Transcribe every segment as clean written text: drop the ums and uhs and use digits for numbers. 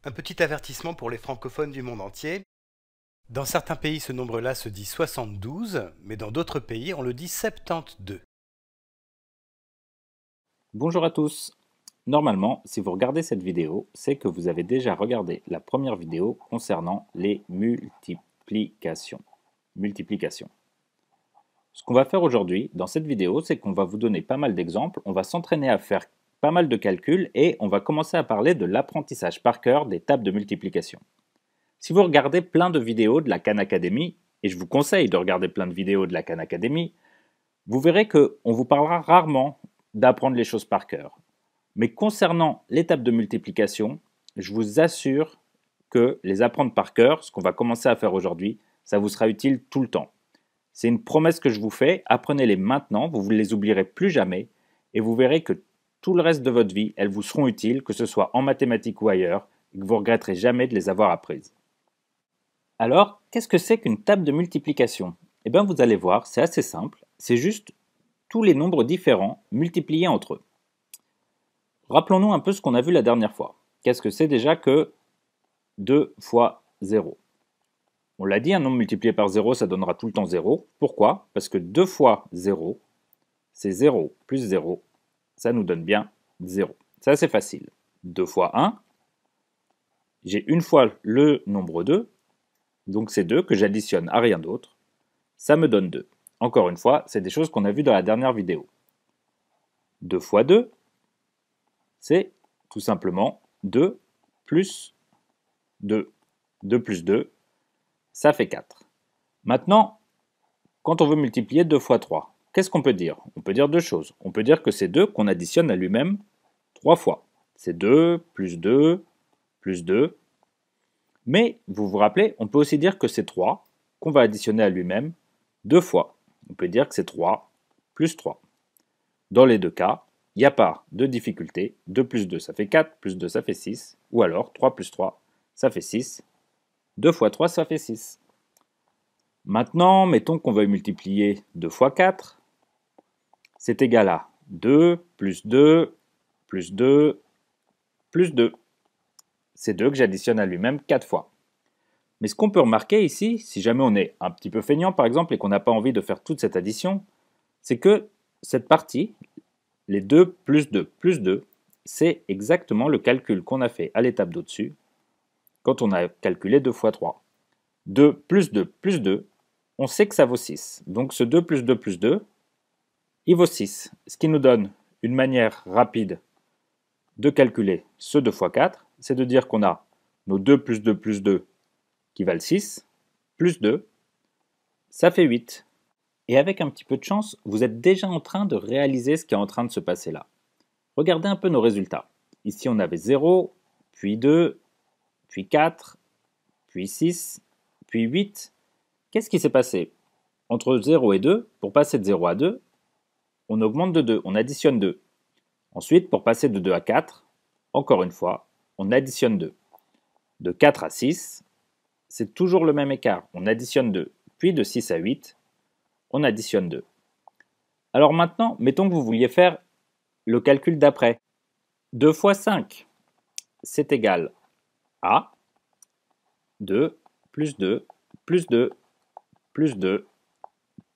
Un petit avertissement pour les francophones du monde entier. Dans certains pays, ce nombre-là se dit 72, mais dans d'autres pays, on le dit 72. Bonjour à tous. Normalement, si vous regardez cette vidéo, c'est que vous avez déjà regardé la première vidéo concernant les multiplications. Ce qu'on va faire aujourd'hui dans cette vidéo, c'est qu'on va vous donner pas mal d'exemples, on va s'entraîner à faire pas mal de calculs et on va commencer à parler de l'apprentissage par cœur des tables de multiplication. Si vous regardez plein de vidéos de la Khan Academy, et je vous conseille de regarder plein de vidéos de la Khan Academy, vous verrez qu'on vous parlera rarement d'apprendre les choses par cœur. Mais concernant les tables de multiplication, je vous assure que les apprendre par cœur, ce qu'on va commencer à faire aujourd'hui, ça vous sera utile tout le temps. C'est une promesse que je vous fais, apprenez-les maintenant, vous ne les oublierez plus jamais, et vous verrez que tout le reste de votre vie, elles vous seront utiles, que ce soit en mathématiques ou ailleurs, et que vous ne regretterez jamais de les avoir apprises. Alors, qu'est-ce que c'est qu'une table de multiplication? Eh bien, vous allez voir, c'est assez simple, c'est juste tous les nombres différents multipliés entre eux. Rappelons-nous un peu ce qu'on a vu la dernière fois. Qu'est-ce que c'est déjà que 2 fois 0? On l'a dit, un nombre multiplié par 0, ça donnera tout le temps 0. Pourquoi? Parce que 2 fois 0, c'est 0 plus 0, ça nous donne bien 0. Ça, c'est facile. 2 fois 1, j'ai une fois le nombre 2, donc c'est 2 que j'additionne à rien d'autre, ça me donne 2. Encore une fois, c'est des choses qu'on a vues dans la dernière vidéo. 2 fois 2, c'est tout simplement 2 plus 2. 2 plus 2, ça fait 4. Maintenant, quand on veut multiplier 2 fois 3, qu'est-ce qu'on peut dire? On peut dire deux choses. On peut dire que c'est 2 qu'on additionne à lui-même 3 fois. C'est 2 plus 2 plus 2. Mais, vous vous rappelez, on peut aussi dire que c'est 3 qu'on va additionner à lui-même 2 fois. On peut dire que c'est 3 plus 3. Dans les deux cas, il n'y a pas de difficulté. 2 plus 2, ça fait 4, plus 2, ça fait 6. Ou alors, 3 plus 3, ça fait 6. 2 fois 3, ça fait 6. Maintenant, mettons qu'on veuille multiplier 2 fois 4. C'est égal à 2 plus 2 plus 2 plus 2. C'est 2 que j'additionne à lui-même 4 fois. Mais ce qu'on peut remarquer ici, si jamais on est un petit peu feignant par exemple et qu'on n'a pas envie de faire toute cette addition, c'est que cette partie, les 2 plus 2 plus 2, c'est exactement le calcul qu'on a fait à l'étape d'au-dessus quand on a calculé 2 fois 3. 2 plus 2 plus 2, on sait que ça vaut 6. Donc ce 2 plus 2 plus 2, il vaut 6. Ce qui nous donne une manière rapide de calculer ce 2 fois 4, c'est de dire qu'on a nos 2 plus 2 plus 2 qui valent 6, plus 2, ça fait 8. Et avec un petit peu de chance, vous êtes déjà en train de réaliser ce qui est en train de se passer là. Regardez un peu nos résultats. Ici, on avait 0, puis 2, puis 4, puis 6, puis 8. Qu'est-ce qui s'est passé? Entre 0 et 2, pour passer de 0 à 2, on augmente de 2, on additionne 2. Ensuite, pour passer de 2 à 4, encore une fois, on additionne 2. De 4 à 6, c'est toujours le même écart, on additionne 2. Puis de 6 à 8, on additionne 2. Alors maintenant, mettons que vous vouliez faire le calcul d'après. 2 fois 5, c'est égal à 2 plus 2 plus 2 plus 2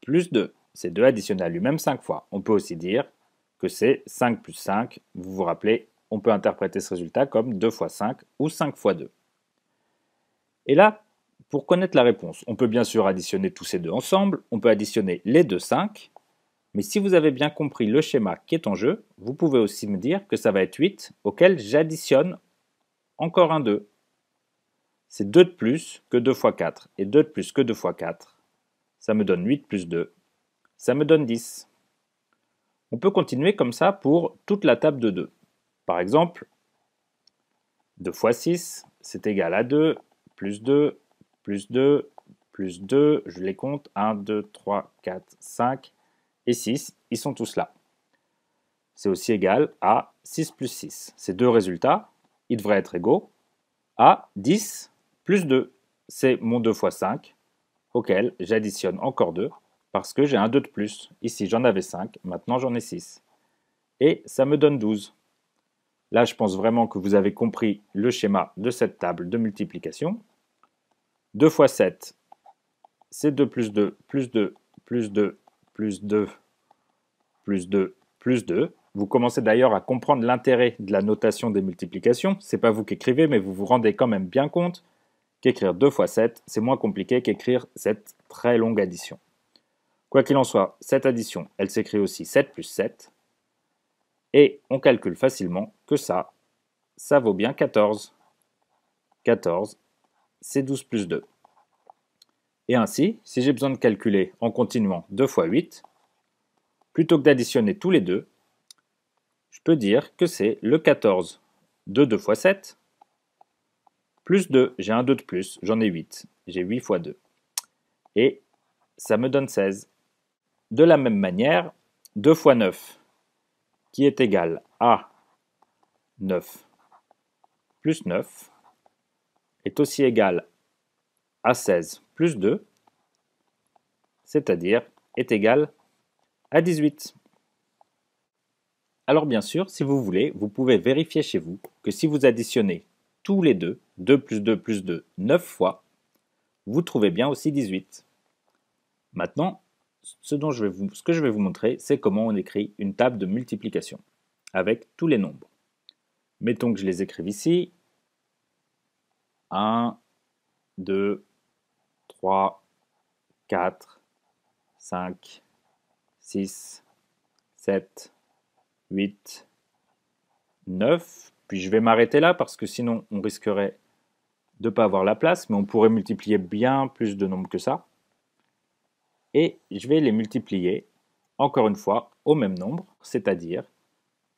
plus 2. C'est 2 additionné à lui-même 5 fois. On peut aussi dire que c'est 5 plus 5. Vous vous rappelez, on peut interpréter ce résultat comme 2 fois 5 ou 5 fois 2. Et là, pour connaître la réponse, on peut bien sûr additionner tous ces deux ensemble, on peut additionner les deux 5, mais si vous avez bien compris le schéma qui est en jeu, vous pouvez aussi me dire que ça va être 8 auquel j'additionne encore un 2. C'est 2 de plus que 2 fois 4, et 2 de plus que 2 fois 4, ça me donne 8 plus 2, ça me donne 10. On peut continuer comme ça pour toute la table de 2. Par exemple, 2 fois 6, c'est égal à 2, plus 2, plus 2, plus 2, je les compte, 1, 2, 3, 4, 5 et 6, ils sont tous là. C'est aussi égal à 6 plus 6. Ces deux résultats, ils devraient être égaux à 10 plus 2. C'est mon 2 fois 5, auquel j'additionne encore 2, parce que j'ai un 2 de plus. Ici, j'en avais 5, maintenant j'en ai 6. Et ça me donne 12. Là, je pense vraiment que vous avez compris le schéma de cette table de multiplication. 2 fois 7, c'est 2 plus 2, plus 2, plus 2, plus 2, plus 2, plus 2. Vous commencez d'ailleurs à comprendre l'intérêt de la notation des multiplications. Ce n'est pas vous qui écrivez, mais vous vous rendez quand même bien compte qu'écrire 2 fois 7, c'est moins compliqué qu'écrire cette très longue addition. Quoi qu'il en soit, cette addition, elle s'écrit aussi 7 plus 7. Et on calcule facilement que ça vaut bien 14. 14, c'est 12 plus 2. Et ainsi, si j'ai besoin de calculer en continuant 2 fois 8, plutôt que d'additionner tous les deux, je peux dire que c'est le 14 de 2 fois 7, plus 2, j'ai un 2 de plus, j'en ai 8, j'ai 8 fois 2. Et ça me donne 16. De la même manière, 2 fois 9, qui est égal à 9 plus 9, est aussi égal à 16 plus 2, c'est-à-dire est égal à 18. Alors bien sûr, si vous voulez, vous pouvez vérifier chez vous que si vous additionnez tous les deux, 2 plus 2 plus 2, 9 fois, vous trouvez bien aussi 18. Maintenant, ce que je vais vous montrer, c'est comment on écrit une table de multiplication avec tous les nombres. Mettons que je les écrive ici. 1, 2, 3, 4, 5, 6, 7, 8, 9. Puis je vais m'arrêter là parce que sinon on risquerait de ne pas avoir la place, mais on pourrait multiplier bien plus de nombres que ça. Et je vais les multiplier, encore une fois, au même nombre, c'est-à-dire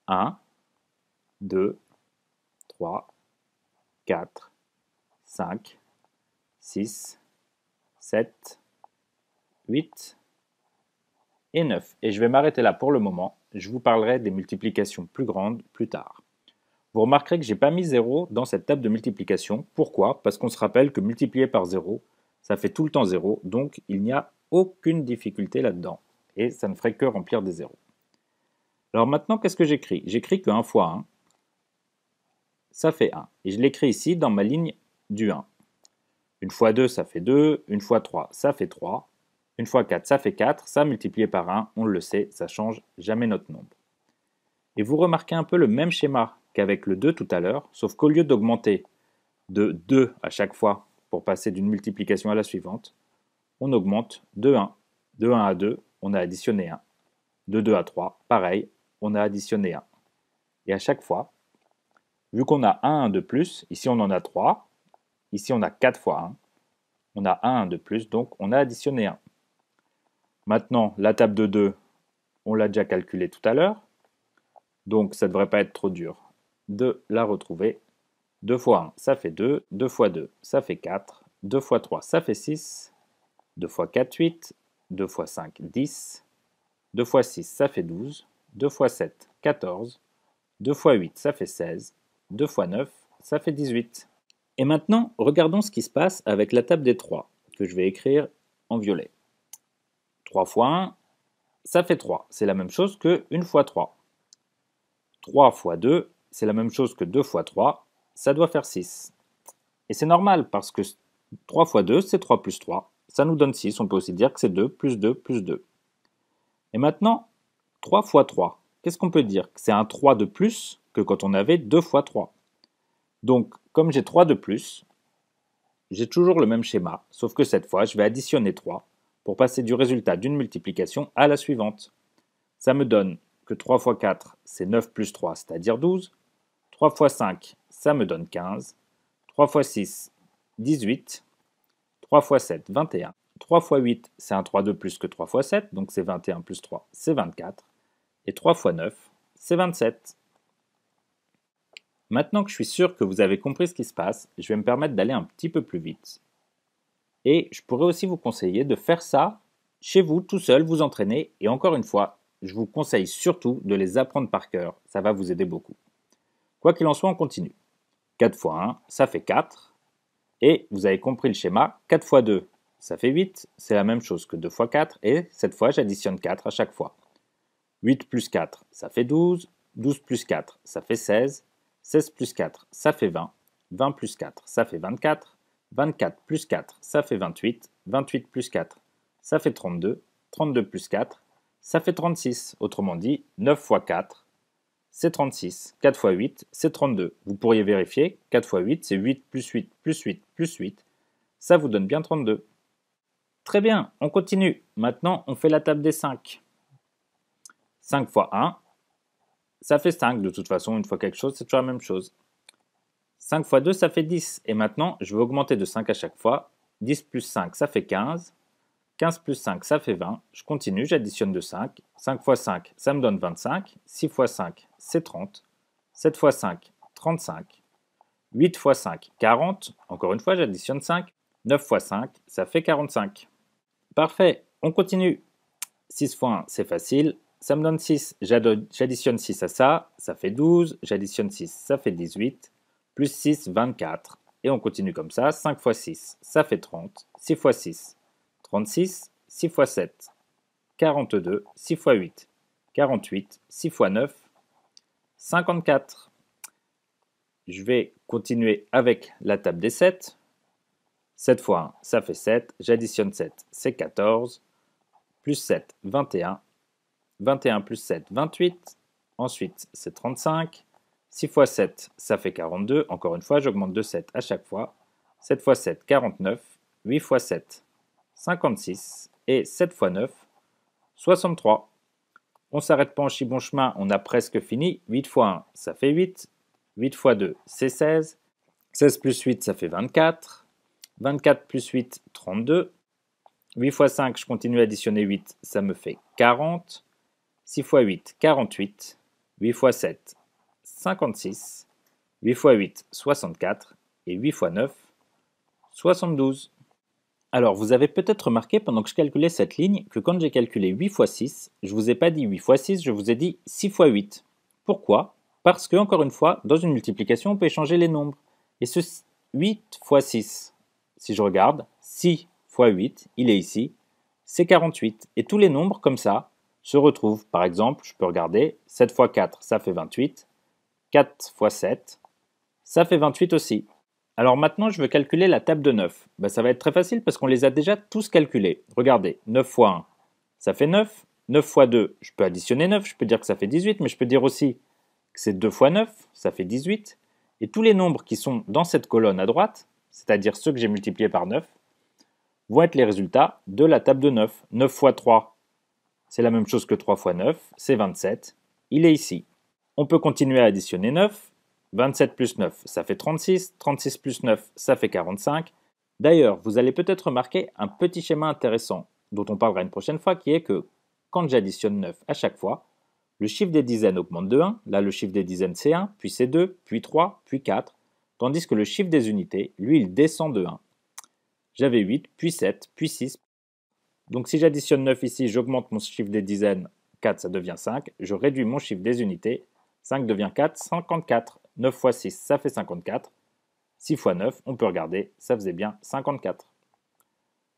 1, 2, 3, 4, 5, 6, 7, 8 et 9. Et je vais m'arrêter là pour le moment. Je vous parlerai des multiplications plus grandes plus tard. Vous remarquerez que je n'ai pas mis 0 dans cette table de multiplication. Pourquoi? Parce qu'on se rappelle que multiplier par 0, ça fait tout le temps 0, donc il n'y a aucune difficulté là-dedans. Et ça ne ferait que remplir des zéros. Alors maintenant, qu'est-ce que j'écris? J'écris que 1 fois 1, ça fait 1. Et je l'écris ici dans ma ligne du 1. Une fois 2, ça fait 2. Une fois 3, ça fait 3. Une fois 4, ça fait 4. Ça, multiplié par 1, on le sait, ça ne change jamais notre nombre. Et vous remarquez un peu le même schéma qu'avec le 2 tout à l'heure, sauf qu'au lieu d'augmenter de 2 à chaque fois pour passer d'une multiplication à la suivante, on augmente de 1. De 1 à 2, on a additionné 1. De 2 à 3, pareil, on a additionné 1. Et à chaque fois, vu qu'on a 1 de plus, ici on en a 3, ici on a 4 fois 1, on a 1 de plus, donc on a additionné 1. Maintenant, la table de 2, on l'a déjà calculée tout à l'heure, donc ça ne devrait pas être trop dur de la retrouver. 2 fois 1, ça fait 2, 2 fois 2, ça fait 4, 2 fois 3, ça fait 6, 2 fois 4, 8, 2 fois 5, 10, 2 fois 6, ça fait 12, 2 fois 7, 14, 2 fois 8, ça fait 16, 2 fois 9, ça fait 18. Et maintenant, regardons ce qui se passe avec la table des 3, que je vais écrire en violet. 3 fois 1, ça fait 3. C'est la même chose que 1 fois 3. 3 fois 2, c'est la même chose que 2 fois 3. Ça doit faire 6. Et c'est normal parce que 3 fois 2, c'est 3 plus 3. Ça nous donne 6. On peut aussi dire que c'est 2 plus 2 plus 2. Et maintenant, 3 fois 3. Qu'est-ce qu'on peut dire? C'est un 3 de plus que quand on avait 2 fois 3. Donc, comme j'ai 3 de plus, j'ai toujours le même schéma, sauf que cette fois, je vais additionner 3 pour passer du résultat d'une multiplication à la suivante. Ça me donne que 3 fois 4, c'est 9 plus 3, c'est-à-dire 12. 3 fois 5, ça me donne 15. 3 fois 6, 18. 3 fois 7, 21. 3 fois 8, c'est un 3 de plus que 3 fois 7, donc c'est 21 plus 3, c'est 24. Et 3 fois 9, c'est 27. Maintenant que je suis sûr que vous avez compris ce qui se passe, je vais me permettre d'aller un petit peu plus vite. Et je pourrais aussi vous conseiller de faire ça chez vous, tout seul, vous entraîner. Et encore une fois, je vous conseille surtout de les apprendre par cœur. Ça va vous aider beaucoup. Quoi qu'il en soit, on continue. 4 fois 1, ça fait 4. Et vous avez compris le schéma. 4 fois 2, ça fait 8. C'est la même chose que 2 fois 4. Et cette fois, j'additionne 4 à chaque fois. 8 plus 4, ça fait 12. 12 plus 4, ça fait 16. 16 plus 4, ça fait 20. 20 plus 4, ça fait 24. 24 plus 4, ça fait 28. 28 plus 4, ça fait 32. 32 plus 4, ça fait 36. Autrement dit, 9 fois 4, c'est 36. 4 fois 8, c'est 32. Vous pourriez vérifier, 4 fois 8, c'est 8 plus 8 plus 8 plus 8. Ça vous donne bien 32. Très bien, on continue. Maintenant, on fait la table des 5. 5 fois 1, ça fait 5. De toute façon, une fois quelque chose, c'est toujours la même chose. 5 fois 2, ça fait 10. Et maintenant, je vais augmenter de 5 à chaque fois. 10 plus 5, ça fait 15. 15 plus 5, ça fait 20. Je continue, j'additionne de 5. 5 fois 5, ça me donne 25. 6 fois 5, c'est 30. 7 fois 5, 35. 8 fois 5, 40. Encore une fois, j'additionne 5. 9 fois 5, ça fait 45. Parfait, on continue. 6 fois 1, c'est facile. Ça me donne 6. J'additionne 6 à ça, ça fait 12. J'additionne 6, ça fait 18. Plus 6, 24. Et on continue comme ça. 5 fois 6, ça fait 30. 6 fois 6, 36. 6 fois 7, 42. 6 fois 8, 48. 6 fois 9, 54. Je vais continuer avec la table des 7. 7 fois 1, ça fait 7. J'additionne 7, c'est 14. Plus 7, 21. 21 plus 7, 28. Ensuite, c'est 35. 6 fois 7, ça fait 42. Encore une fois, j'augmente de 7 à chaque fois. 7 fois 7, 49. 8 fois 7, 56. Et 7 fois 9, 63. On ne s'arrête pas en si bon chemin, on a presque fini. 8 fois 1, ça fait 8. 8 fois 2, c'est 16. 16 plus 8, ça fait 24. 24 plus 8, 32. 8 fois 5, je continue à additionner 8, ça me fait 40. 6 fois 8, 48. 8 fois 7, 56. 8 fois 8, 64. Et 8 fois 9, 72. Alors, vous avez peut-être remarqué pendant que je calculais cette ligne que quand j'ai calculé 8 fois 6, je ne vous ai pas dit 8 fois 6, je vous ai dit 6 fois 8. Pourquoi? Parce que, encore une fois, dans une multiplication, on peut échanger les nombres. Et ce 8 fois 6, si je regarde, 6 fois 8, il est ici, c'est 48. Et tous les nombres comme ça se retrouvent. Par exemple, je peux regarder, 7 fois 4, ça fait 28. 4 fois 7, ça fait 28 aussi. Alors maintenant, je veux calculer la table de 9. Ça va être très facile parce qu'on les a déjà tous calculés. Regardez, 9 fois 1, ça fait 9. 9 fois 2, je peux additionner 9, je peux dire que ça fait 18, mais je peux dire aussi que c'est 2 fois 9, ça fait 18. Et tous les nombres qui sont dans cette colonne à droite, c'est-à-dire ceux que j'ai multipliés par 9, vont être les résultats de la table de 9. 9 fois 3, c'est la même chose que 3 fois 9, c'est 27. Il est ici. On peut continuer à additionner 9. 27 plus 9, ça fait 36. 36 plus 9, ça fait 45. D'ailleurs, vous allez peut-être remarquer un petit schéma intéressant, dont on parlera une prochaine fois, qui est que quand j'additionne 9 à chaque fois, le chiffre des dizaines augmente de 1. Là, le chiffre des dizaines, c'est 1, puis c'est 2, puis 3, puis 4. Tandis que le chiffre des unités, lui, il descend de 1. J'avais 8, puis 7, puis 6. Donc si j'additionne 9 ici, j'augmente mon chiffre des dizaines, 4 ça devient 5, je réduis mon chiffre des unités, 5 devient 4, 54, 9 fois 6 ça fait 54, 6 fois 9, on peut regarder, ça faisait bien 54.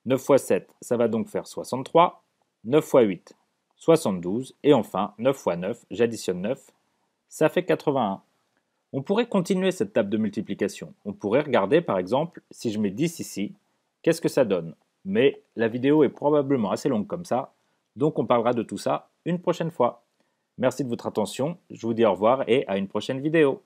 9 fois 7, ça va donc faire 63, 9 fois 8, 72, et enfin 9 fois 9, j'additionne 9, ça fait 81. On pourrait continuer cette table de multiplication, on pourrait regarder par exemple, si je mets 10 ici, qu'est-ce que ça donne? Mais la vidéo est probablement assez longue comme ça, donc on parlera de tout ça une prochaine fois. Merci de votre attention, je vous dis au revoir et à une prochaine vidéo.